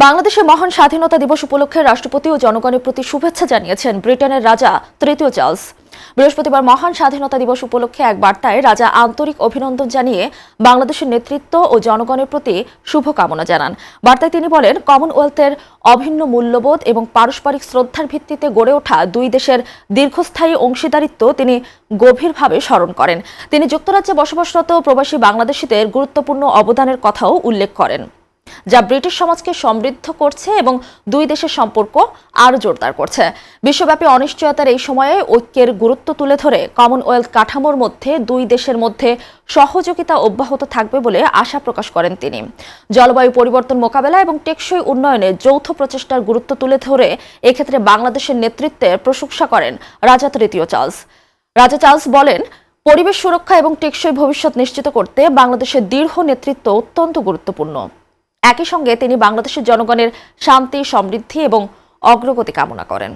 বাংলাদেশের মহান স্বাধীনতা দিবস উপলক্ষে রাষ্ট্রপতি ও জনগণের প্রতি শুভেচ্ছা জানিয়েছেন ব্রিটেনের রাজা তৃতীয় চার্লস। বৃহস্পতিবার মহান স্বাধীনতা দিবস উপলক্ষে এক বার্তায় রাজা আন্তরিক অভিনন্দন জানিয়ে বাংলাদেশের নেতৃত্ব ও জনগণের প্রতি শুভকামনা জানান। বার্তায় তিনি বলেন, কমনওয়েলথের অভিন্ন মূল্যবোধ এবং পারস্পরিক শ্রদ্ধার ভিত্তিতে গড়ে ওঠা দুই দেশের দীর্ঘস্থায়ী অংশীদারিত্ব তিনি গভীরভাবে স্মরণ করেন। তিনি যুক্তরাজ্যে বসবাসরত প্রবাসী বাংলাদেশিদের গুরুত্বপূর্ণ অবদানের কথাও উল্লেখ করেন, যা ব্রিটিশ সমাজকে সমৃদ্ধ করছে এবং দুই দেশের সম্পর্ক আরও জোরদার করছে। বিশ্বব্যাপী অনিশ্চয়তার এই সময়ে ঐক্যের গুরুত্ব তুলে ধরে কমনওয়েলথ কাঠামোর মধ্যে দুই দেশের মধ্যে সহযোগিতা অব্যাহত থাকবে বলে আশা প্রকাশ করেন তিনি। জলবায়ু পরিবর্তন মোকাবেলা এবং টেকসই উন্নয়নে যৌথ প্রচেষ্টার গুরুত্ব তুলে ধরে এক্ষেত্রে বাংলাদেশের নেতৃত্বের প্রশংসা করেন রাজা তৃতীয় চার্লস। রাজা চার্লস বলেন, পরিবেশ সুরক্ষা এবং টেকসই ভবিষ্যৎ নিশ্চিত করতে বাংলাদেশের দৃঢ় নেতৃত্ব অত্যন্ত গুরুত্বপূর্ণ। একই সঙ্গে তিনি বাংলাদেশের জনগণের শান্তি, সমৃদ্ধি এবং অগ্রগতি কামনা করেন।